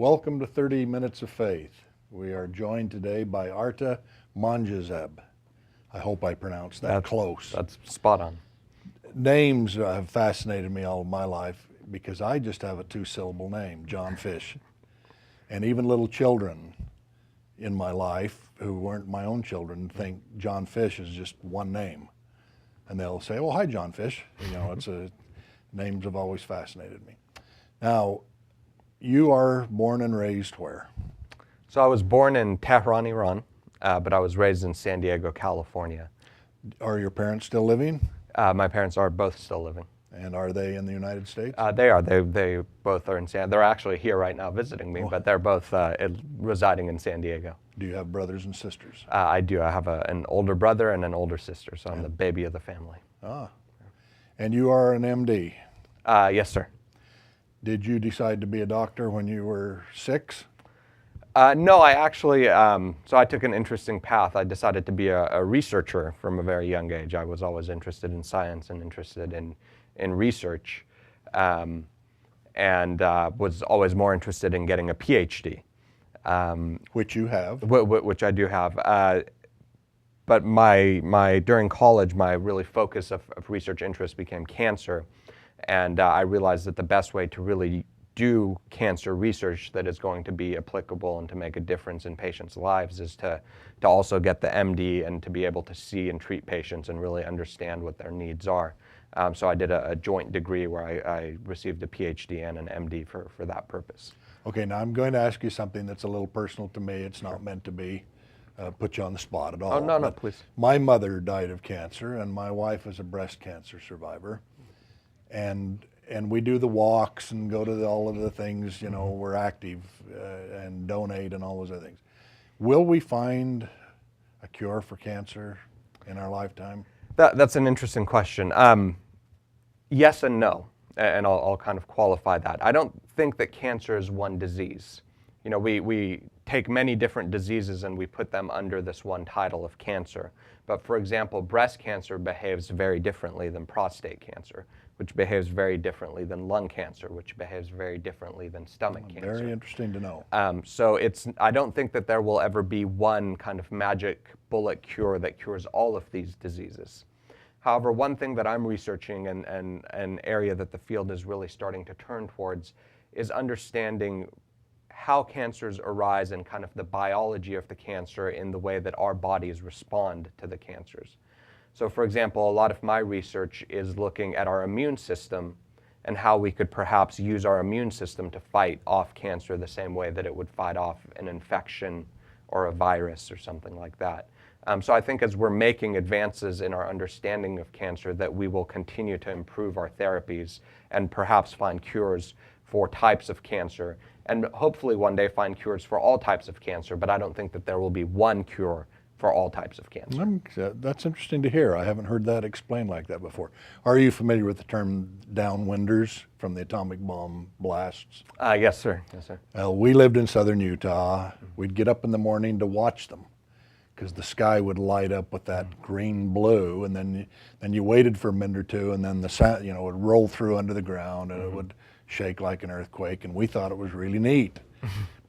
Welcome to 30 Minutes of Faith. We are joined today by Arta Monjazeb. I hope I pronounced that close. That's spot on. Names have fascinated me all of my life because I just have a two-syllable name, John Fish. And even little children in my life who weren't my own children think John Fish is just one name. And they'll say, "Oh, hi, John Fish." Names have always fascinated me. Now, you are born and raised where? So I was born in Tehran, Iran, but I was raised in San Diego, California. Are your parents still living? My parents are both still living. And are they in the United States? They are. They both are in San. They're actually here right now visiting me, but they're both residing in San Diego. Do you have brothers and sisters? I do. I have an older brother and an older sister, so I'm the baby of the family. Ah. And you are an MD? Yes, sir. Did you decide to be a doctor when you were 6? No, I actually, so I took an interesting path. I decided to be a researcher from a very young age. I was always interested in science and interested in research, and was always more interested in getting a PhD. Which you have. Which I do have. But during college, my really focus of research interest became cancer. And I realized that the best way to really do cancer research that is going to be applicable and to make a difference in patients' lives is to also get the MD and to be able to see and treat patients and really understand what their needs are. So I did a joint degree where I received a PhD and an MD for that purpose. Okay, now I'm going to ask you something that's a little personal to me. It's not meant to be put you on the spot at all. Oh, no, please. My mother died of cancer, and my wife is a breast cancer survivor. And we do the walks and go to all of the things, we're active and donate and all those other things. Will we find a cure for cancer in our lifetime? That's an interesting question. Yes and no, and I'll kind of qualify that. I don't think that cancer is one disease. We take many different diseases and we put them under this one title of cancer. But for example, breast cancer behaves very differently than prostate cancer, which behaves very differently than lung cancer, which behaves very differently than stomach cancer. Very interesting to know. So I don't think that there will ever be one kind of magic bullet cure that cures all of these diseases. However, one thing that I'm researching and an area that the field is really starting to turn towards is understanding how cancers arise and kind of the biology of the cancer in the way that our bodies respond to the cancers. So for example, a lot of my research is looking at our immune system and how we could perhaps use our immune system to fight off cancer the same way that it would fight off an infection or a virus or something like that. So I think as we're making advances in our understanding of cancer that we will continue to improve our therapies and perhaps find cures for types of cancer and hopefully one day find cures for all types of cancer, but I don't think that there will be one cure for all types of cancer. That's interesting to hear. I haven't heard that explained like that before. Are you familiar with the term downwinders from the atomic bomb blasts? Yes, sir. Yes, sir. Well, we lived in southern Utah. We'd get up in the morning to watch them because the sky would light up with that green-blue, and then you waited for a minute or two, and then the sound, it would roll through under the ground, and it would shake like an earthquake, and we thought it was really neat.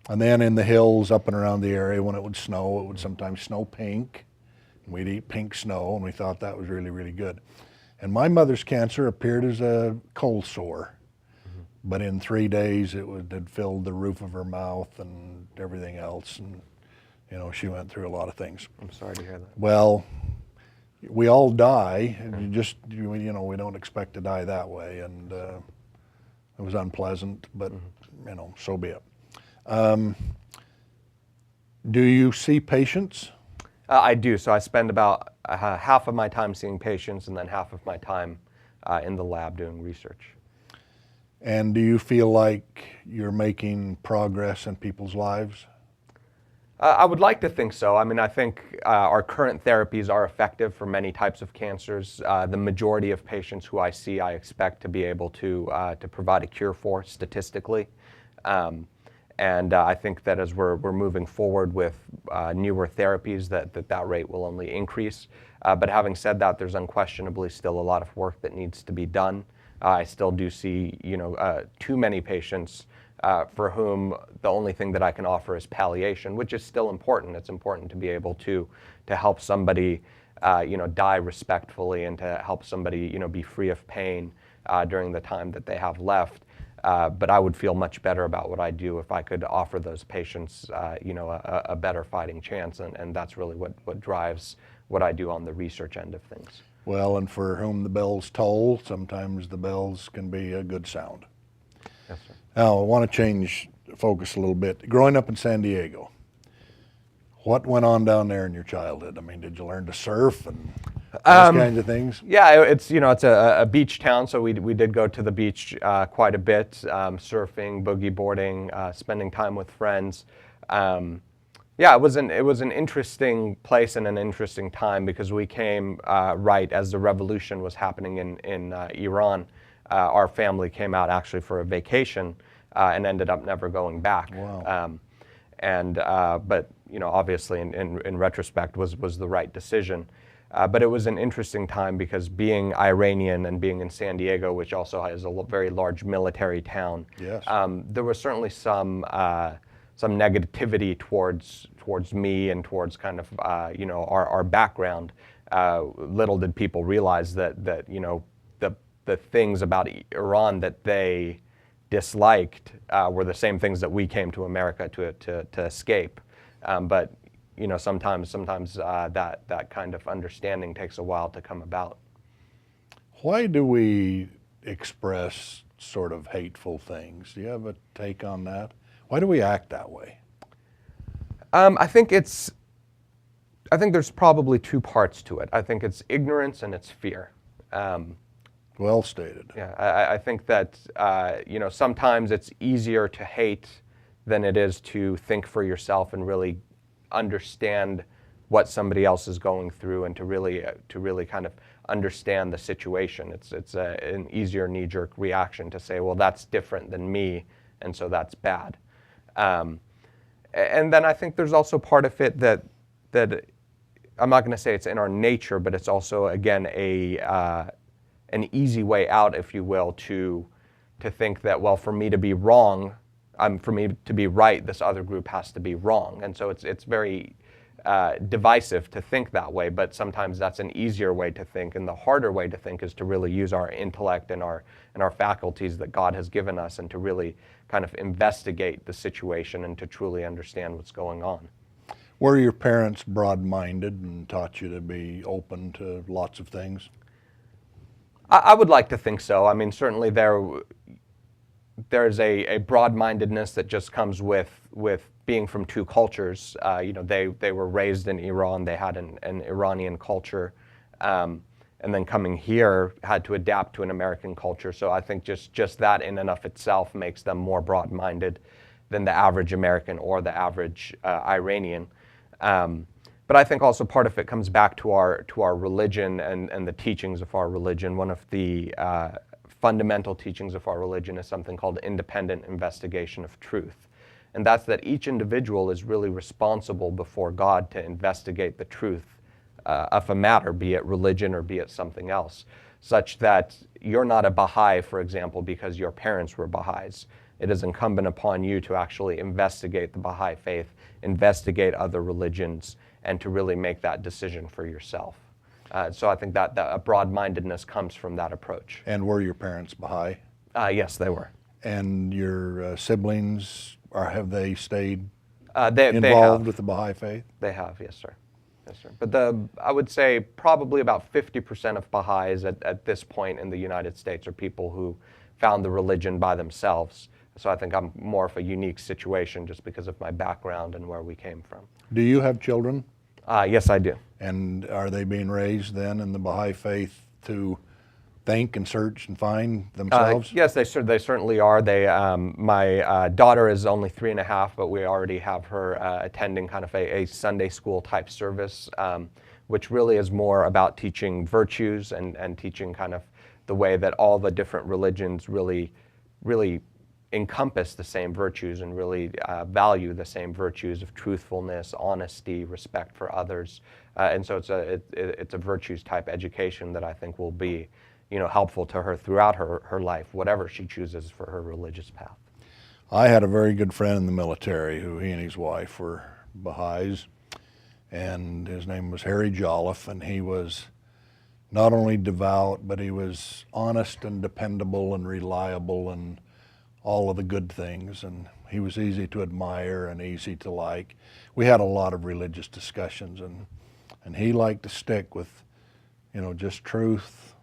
And then in the hills up and around the area, when it would sometimes snow pink. And we'd eat pink snow, and we thought that was really, really good. And my mother's cancer appeared as a cold sore. But in 3 days, it had filled the roof of her mouth and everything else. And, she went through a lot of things. I'm sorry to hear that. Well, we all die. And we don't expect to die that way. And it was unpleasant, but, so be it. Do you see patients? I do. So I spend about half of my time seeing patients and then half of my time in the lab doing research. And do you feel like you're making progress in people's lives? I would like to think so. I mean, I think our current therapies are effective for many types of cancers. The majority of patients who I see, I expect to be able to provide a cure for statistically. And I think that as we're moving forward with newer therapies, that rate will only increase. But having said that, there's unquestionably still a lot of work that needs to be done. I still do see, too many patients for whom the only thing that I can offer is palliation, which is still important. It's important to be able to help somebody, die respectfully, and to help somebody, be free of pain during the time that they have left. But I would feel much better about what I do if I could offer those patients, a better fighting chance, and that's really what drives what I do on the research end of things. Well, and for whom the bells toll, sometimes the bells can be a good sound. Yes, sir. Now, I want to change focus a little bit. Growing up in San Diego, what went on down there in your childhood? I mean, did you learn to surf and those kinds of things? Yeah, it's a beach town, so we did go to the beach quite a bit, surfing, boogie boarding, spending time with friends. Yeah, it was an interesting place and an interesting time because we came right as the revolution was happening in Iran. Our family came out actually for a vacation and ended up never going back. Wow. But obviously in retrospect was the right decision. But it was an interesting time because being Iranian and being in San Diego, which also has a very large military town, Yes. there was certainly some negativity towards me and towards kind of our background. Little did people realize that the things about Iran that they disliked were the same things that we came to America to escape. But sometimes that kind of understanding takes a while to come about. Why do we express sort of hateful things? Do you have a take on that? Why do we act that way? I think there's probably two parts to it. I think it's ignorance and it's fear. Well stated. Yeah, I think that sometimes it's easier to hate than it is to think for yourself and really understand what somebody else is going through, and to really kind of understand the situation. It's an easier knee-jerk reaction to say, well, that's different than me, and so that's bad. And then I think there's also part of it that I'm not going to say it's in our nature, but it's also, again, an easy way out, if you will, to think that, well, for me to be wrong, for me to be right, this other group has to be wrong. And so it's very divisive to think that way, but sometimes that's an easier way to think, and the harder way to think is to really use our intellect and our faculties that God has given us, and to really kind of investigate the situation and to truly understand what's going on. Were your parents broad-minded and taught you to be open to lots of things? I would like to think so. I mean, certainly there's a broad-mindedness that just comes with being from two cultures. They were raised in Iran. They had an Iranian culture, and then coming here had to adapt to an American culture. So I think just that in and of itself makes them more broad-minded than the average American or the average Iranian. But I think also part of it comes back to our religion and the teachings of our religion. One of the fundamental teachings of our religion is something called independent investigation of truth. And that's that each individual is really responsible before God to investigate the truth of a matter, be it religion or be it something else, such that you're not a Baha'i, for example, because your parents were Baha'is. It is incumbent upon you to actually investigate the Baha'i faith, investigate other religions, and to really make that decision for yourself. So I think that a broad-mindedness comes from that approach. And were your parents Baha'i? Yes, they were. And your siblings, have they stayed They involved have. with the Baha'i faith? They have, yes, sir. Yes, sir. But I would say probably about 50% of Baha'is at this point in the United States are people who found the religion by themselves. So I think I'm more of a unique situation just because of my background and where we came from. Do you have children? Yes, I do. And are they being raised then in the Baha'i faith to think and search and find themselves? Yes, they certainly are. My daughter is only 3.5, but we already have her attending kind of a Sunday school type service, which really is more about teaching virtues and teaching kind of the way that all the different religions really encompass the same virtues and really value the same virtues of truthfulness, honesty, respect for others, and so it's a virtues type education that I think will be, helpful to her throughout her life, whatever she chooses for her religious path. I had a very good friend in the military who he and his wife were Baha'is, and his name was Harry Jolliffe, and he was not only devout, but he was honest and dependable and reliable and all of the good things, and he was easy to admire and easy to like. We had a lot of religious discussions, and he liked to stick with, just truth,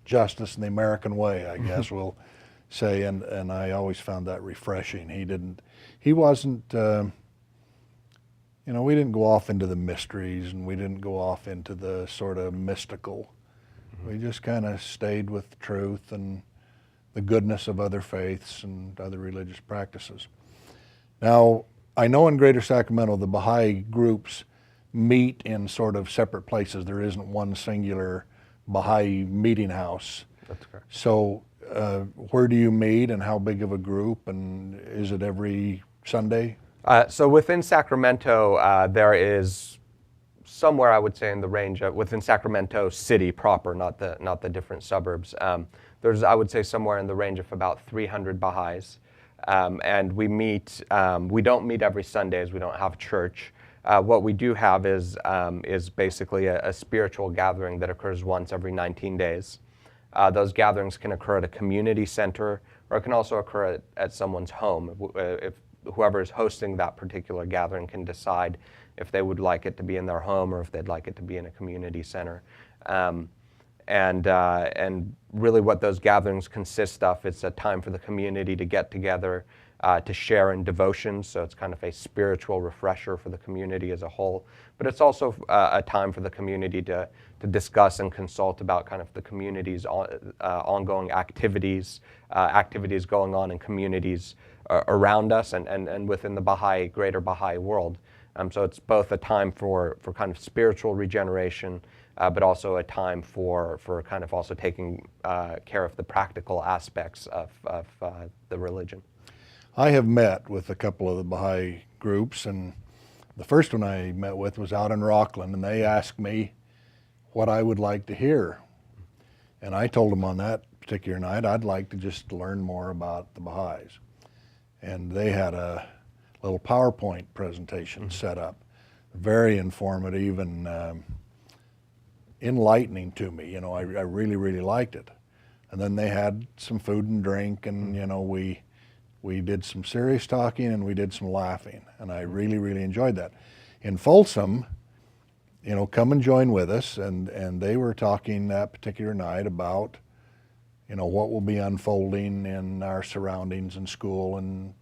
justice, and the American way, I guess we'll say, and I always found that refreshing. He wasn't, we didn't go off into the mysteries, and we didn't go off into the sort of mystical. We just kind of stayed with truth and the goodness of other faiths and other religious practices. Now, I know in Greater Sacramento the Baha'i groups meet in sort of separate places. There isn't one singular Baha'i meeting house. That's correct. So where do you meet, and how big of a group, and is it every Sunday? So within Sacramento, there is somewhere, I would say, in the range of, within Sacramento City proper, not the different suburbs. There's, I would say, somewhere in the range of about 300 Baha'is. And we meet, we don't meet every Sunday, as we don't have church. What we do have is basically a spiritual gathering that occurs once every 19 days. Those gatherings can occur at a community center, or it can also occur at someone's home. If whoever is hosting that particular gathering can decide if they would like it to be in their home or if they'd like it to be in a community center. And really what those gatherings consist of, it's a time for the community to get together, to share in devotions, so it's kind of a spiritual refresher for the community as a whole. But it's also a time for the community to discuss and consult about kind of the community's ongoing activities, activities going on in communities around us and within the greater Baha'i world. So it's both a time for kind of spiritual regeneration, but also a time for kind of also taking care of the practical aspects of the religion. I have met with a couple of the Baha'i groups, and the first one I met with was out in Rockland, and they asked me what I would like to hear. And I told them on that particular night I'd like to just learn more about the Baha'is. And they had a little PowerPoint presentation set up, very informative and enlightening to me. I really, really liked it. And then they had some food and drink, and we did some serious talking and we did some laughing, and I really, really enjoyed that. In Folsom, come and join with us, and they were talking that particular night about, what will be unfolding in our surroundings in school and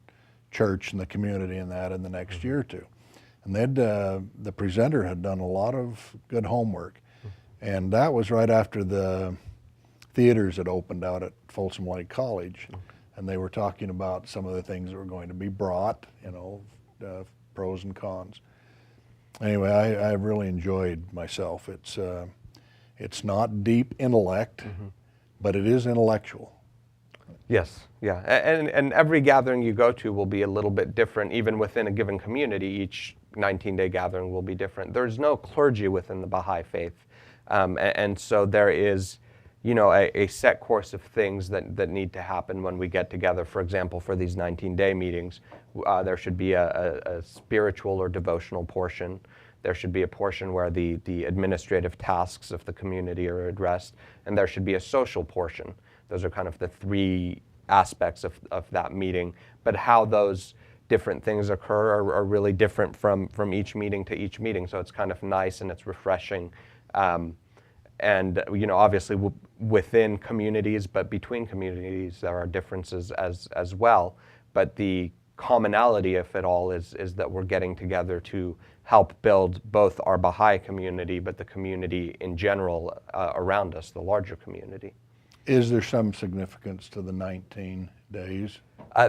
church and the community and that in the next year or two. And the presenter had done a lot of good homework, and that was right after the theaters had opened out at Folsom Lake College. And they were talking about some of the things that were going to be brought, pros and cons. Anyway, I really enjoyed myself. It's not deep intellect, but it is intellectual. Yes, yeah, and every gathering you go to will be a little bit different, even within a given community. Each 19-day gathering will be different. There's no clergy within the Baha'i faith, and so there is, a set course of things that need to happen when we get together. For example, for these 19-day meetings, there should be a spiritual or devotional portion. There should be a portion where the administrative tasks of the community are addressed, and there should be a social portion. Those are kind of the three aspects of that meeting. But how those different things occur are really different from each meeting to each meeting. So it's kind of nice and it's refreshing. And obviously within communities, but between communities, there are differences as well. But the commonality of it all is that we're getting together to help build both our Baha'i community, but the community in general around us, the larger community. Is there some significance to the 19 days?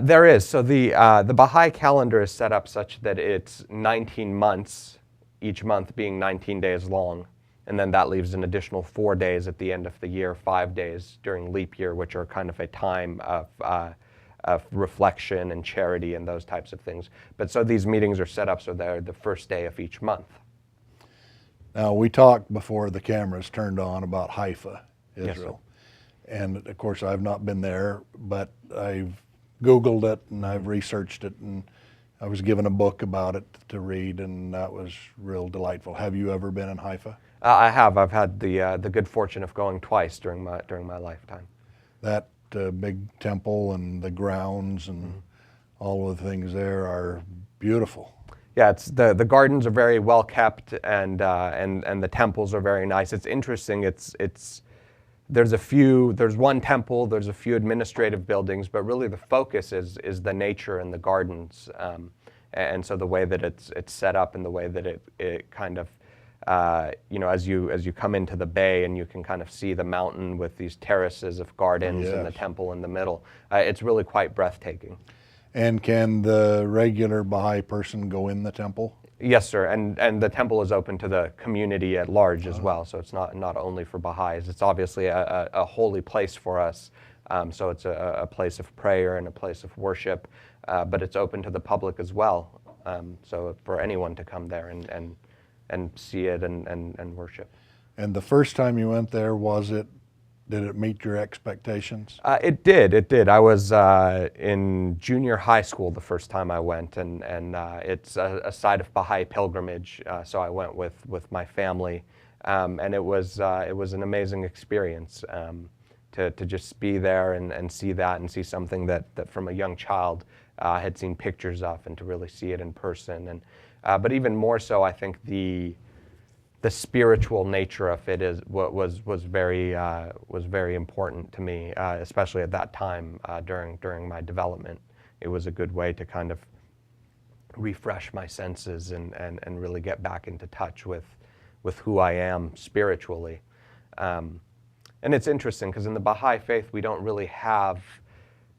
There is. So the Baha'i calendar is set up such that it's 19 months, each month being 19 days long. And then that leaves an additional 4 days at the end of the year, 5 days during leap year, which are kind of a time of reflection and charity and those types of things. But so these meetings are set up so they're the first day of each month. Now, we talked before the cameras turned on about Haifa, Israel. Yes, and of course, I've not been there, but I've Googled it and I've researched it, and I was given a book about it to read, and that was real delightful. Have you ever been in Haifa? I have. I've had the good fortune of going twice during my lifetime. That big temple and the grounds and all of the things there are beautiful. Yeah, it's the gardens are very well kept, and the temples are very nice. It's interesting. There's one temple, there's a few administrative buildings, but really the focus is the nature and the gardens, and so the way that it's set up and the way that it kind of as you come into the bay and you can kind of see the mountain with these terraces of gardens and the temple in the middle. It's really quite breathtaking. And can the regular Baha'i person go in the temple? Yes, sir. And the temple is open to the community at large as well. So it's not only for Baha'is. It's obviously a holy place for us. So it's a place of prayer and a place of worship, but it's open to the public as well. So for anyone to come there and see it and worship. And the first time you went there, did it meet your expectations? It did. I was in junior high school the first time I went, and it's a site of Baha'i pilgrimage, so I went with my family, and it was an amazing experience to just be there and see that and see something that from a young child I had seen pictures of, and to really see it in person. And but even more so, I think the spiritual nature of it was very important to me, especially at that time during my development. It was a good way to kind of refresh my senses and really get back into touch with who I am spiritually. And it's interesting because in the Baha'i faith we don't really have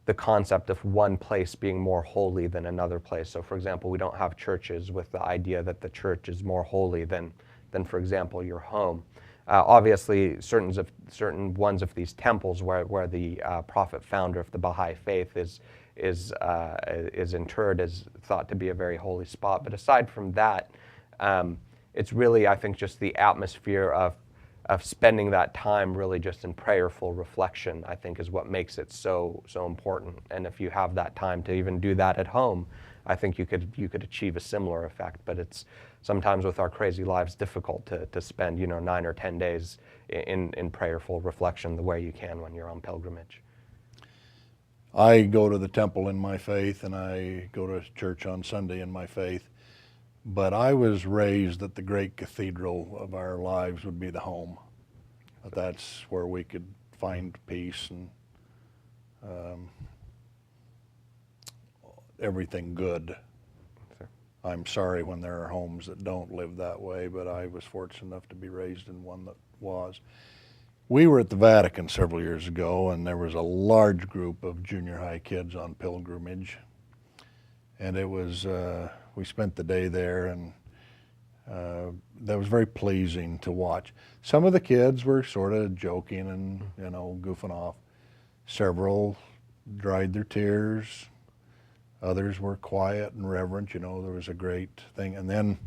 the concept of one place being more holy than another place. So for example, we don't have churches with the idea that the church is more holy than for example, your home. Obviously, certain ones of these temples where the prophet founder of the Baha'i faith is interred is thought to be a very holy spot. But aside from that, it's really, I think, just the atmosphere of spending that time really just in prayerful reflection, I think, is what makes it so important. And if you have that time to even do that at home, I think you could achieve a similar effect. But it's sometimes with our crazy lives difficult to spend 9 or 10 days in prayerful reflection the way you can when you're on pilgrimage. I go to the temple in my faith, and I go to church on Sunday in my faith, but I was raised that the great cathedral of our lives would be the home. That's where we could find peace and everything good. Sure. I'm sorry when there are homes that don't live that way, but I was fortunate enough to be raised in one that was. We were at the Vatican several years ago, and there was a large group of junior high kids on pilgrimage, and it was we spent the day there, and that was very pleasing to watch. Some of the kids were sort of joking and goofing off. Several dried their tears. Others were quiet and reverent. There was a great thing. And then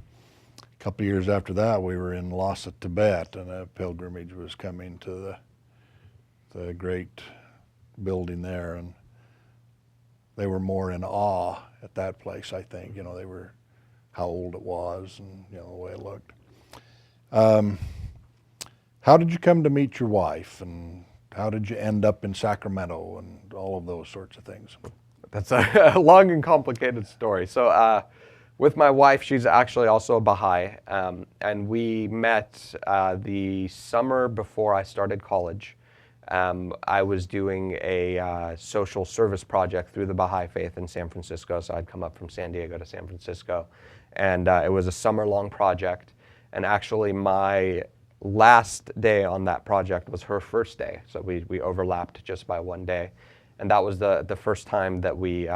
a couple of years after that, we were in Lhasa, Tibet, and a pilgrimage was coming to the great building there, and they were more in awe at that place, I think. They were how old it was and the way it looked. How did you come to meet your wife, and how did you end up in Sacramento, and all of those sorts of things? That's a long and complicated story. So with my wife, she's actually also a Baha'i, and we met the summer before I started college. I was doing a social service project through the Baha'i faith in San Francisco, so I'd come up from San Diego to San Francisco, and it was a summer-long project, and actually my last day on that project was her first day, so we overlapped just by one day. And that was the first time that we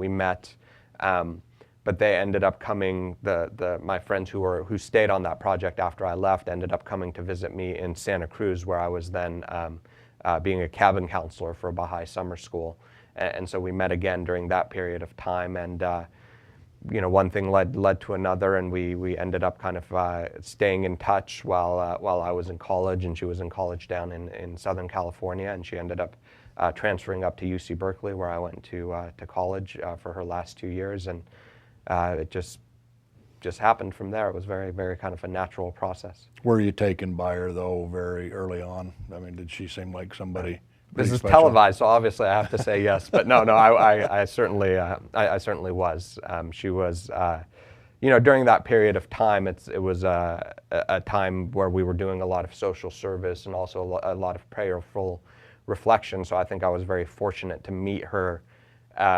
met. But they ended up coming. My friends who stayed on that project after I left ended up coming to visit me in Santa Cruz, where I was then being a cabin counselor for a Baha'i summer school. And so we met again during that period of time. And one thing led to another, and we ended up kind of staying in touch while I was in college, and she was in college down in Southern California, and she ended up transferring up to UC Berkeley, where I went to college for her last 2 years, and it just happened from there. It was very, very kind of a natural process. Were you taken by her though very early on? I mean, did she seem like somebody? This is special? televised, so obviously I have to say yes. But no, I certainly was. She was, during that period of time, it was a time where we were doing a lot of social service and also a lot of prayerful reflection. So I think I was very fortunate to meet her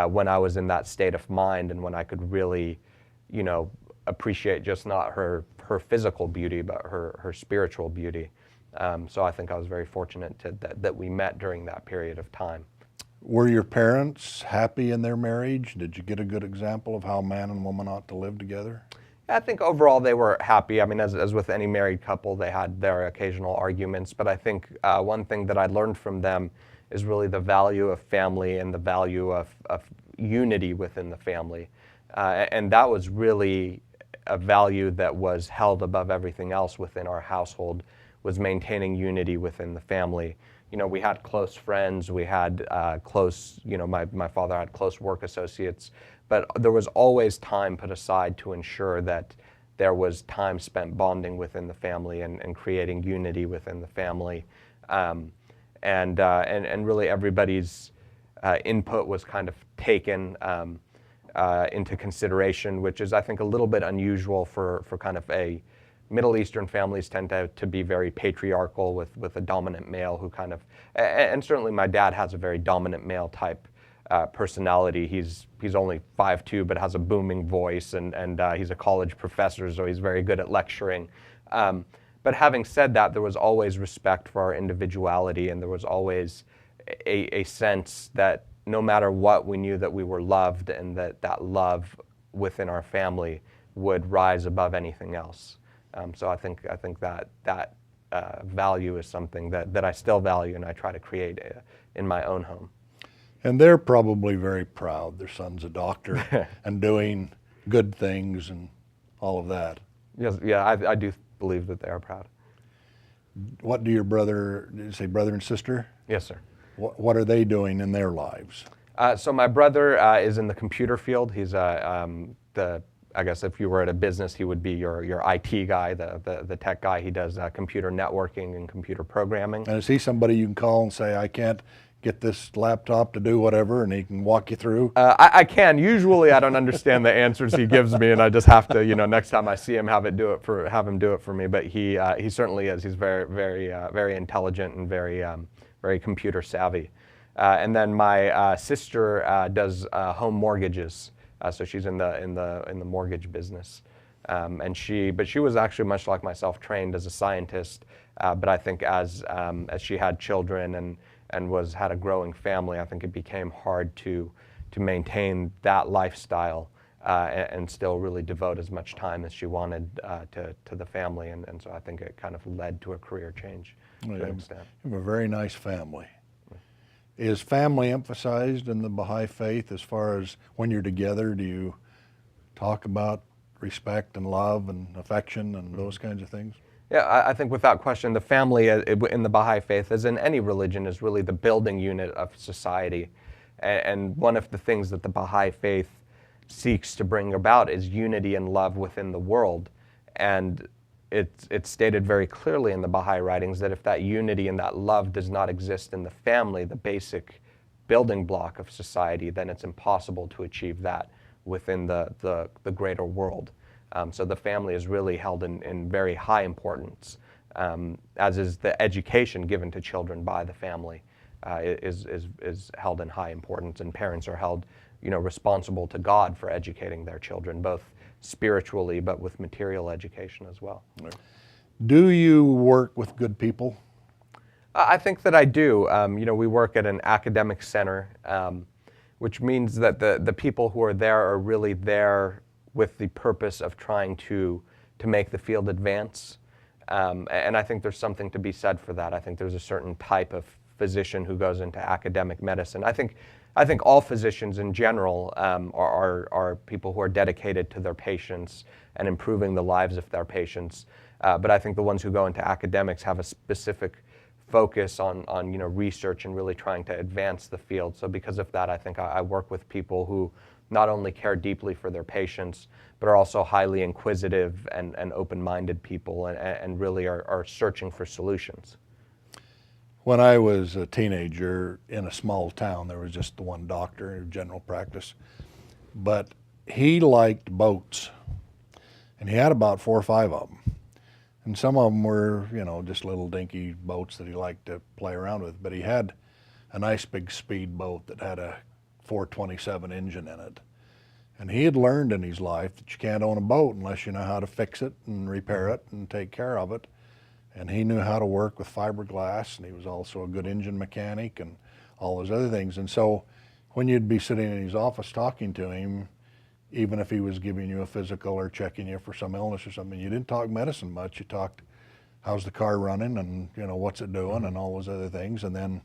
when I was in that state of mind, and when I could really, appreciate just not her physical beauty, but her spiritual beauty. So I think I was very fortunate that we met during that period of time. Were your parents happy in their marriage? Did you get a good example of how man and woman ought to live together? I think overall they were happy. I mean, as with any married couple, they had their occasional arguments, but I think one thing that I learned from them is really the value of family and the value of unity within the family. And that was really a value that was held above everything else within our household, was maintaining unity within the family. We had close friends, we had close, my father had close work associates, but there was always time put aside to ensure that there was time spent bonding within the family and creating unity within the family. And really everybody's input was kind of taken into consideration, which is, I think, a little bit unusual for kind of a Middle Eastern families tend to be very patriarchal with a dominant male who kind of, and certainly my dad has a very dominant male type personality. He's only 5'2", but has a booming voice, and he's a college professor, so he's very good at lecturing. But having said that, there was always respect for our individuality, and there was always a sense that no matter what, we knew that we were loved, and that love within our family would rise above anything else. So I think that value is something that I still value, and I try to create in my own home. And they're probably very proud their son's a doctor and doing good things and all of that. Yes, yeah, I do believe that they are proud. What do your brother, did you say brother and sister? Yes, sir. What are they doing in their lives? So my brother is in the computer field. He's I guess if you were at a business, he would be your IT guy, the tech guy. He does computer networking and computer programming. And is he somebody you can call and say, I can't get this laptop to do whatever, and he can walk you through? I can. Usually I don't understand the answers he gives me, and I just have to, next time I see him, have him do it for me. But he certainly is. He's very, very, very intelligent and very, very computer savvy. And then my sister does home mortgages. So she's in the mortgage business, but she was actually much like myself, trained as a scientist. But I think as she had children and had a growing family, I think it became hard to maintain that lifestyle and still really devote as much time as she wanted to the family. And so I think it kind of led to a career change to an extent. You have a very nice family. Is family emphasized in the Baha'i faith as far as when you're together? Do you talk about respect and love and affection and those kinds of things? Yeah, I think without question, the family in the Baha'i faith, as in any religion, is really the building unit of society. And one of the things that the Baha'i faith seeks to bring about is unity and love within the world. And it's stated very clearly in the Baha'i writings that if that unity and that love does not exist in the family, the basic building block of society, then it's impossible to achieve that within the greater world. So the family is really held in very high importance, as is the education given to children by the family is held in high importance, and parents are held responsible to God for educating their children, both spiritually but with material education as well. Do you work with good people? I think that I do. We work at an academic center, which means that the people who are there are really there with the purpose of trying to make the field advance. And I think there's something to be said for that. I think there's a certain type of physician who goes into academic medicine. I think I think all physicians in general are people who are dedicated to their patients and improving the lives of their patients. But I think the ones who go into academics have a specific focus on research and really trying to advance the field. So because of that, I think I work with people who not only care deeply for their patients, but are also highly inquisitive and open-minded people and really are searching for solutions. When I was a teenager in a small town, there was just the one doctor in general practice, but he liked boats, and he had about 4 or 5 of them. And some of them were, just little dinky boats that he liked to play around with. But he had a nice big speedboat that had a 427 engine in it. And he had learned in his life that you can't own a boat unless you know how to fix it and repair it and take care of it. And he knew how to work with fiberglass, and he was also a good engine mechanic and all those other things. And so when you'd be sitting in his office talking to him, even if he was giving you a physical or checking you for some illness or something, you didn't talk medicine much. You talked, how's the car running, and what's it doing, and all those other things, and then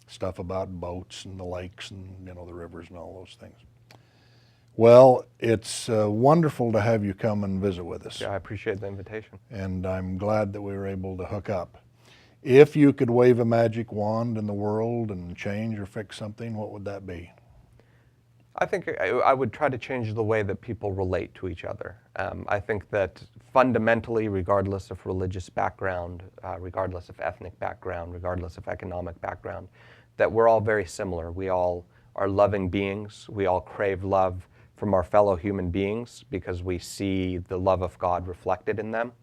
stuff about boats and the lakes and the rivers and all those things. Well, it's wonderful to have you come and visit with us. Yeah, I appreciate the invitation. And I'm glad that we were able to hook up. If you could wave a magic wand in the world and change or fix something, what would that be? I think I would try to change the way that people relate to each other. I think that fundamentally, regardless of religious background, regardless of ethnic background, regardless of economic background, that we're all very similar. We all are loving beings. We all crave love from our fellow human beings because we see the love of God reflected in them.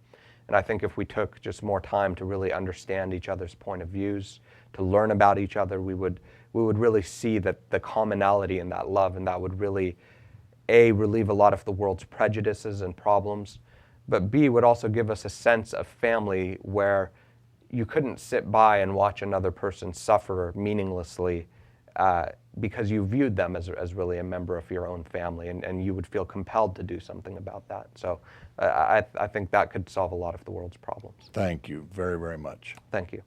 And I think if we took just more time to really understand each other's point of views, to learn about each other, we would really see that the commonality in that love, and that would really, A, relieve a lot of the world's prejudices and problems, but B, would also give us a sense of family where you couldn't sit by and watch another person suffer meaninglessly because you viewed them as really a member of your own family, and you would feel compelled to do something about that. So I think that could solve a lot of the world's problems. Thank you very, very much. Thank you.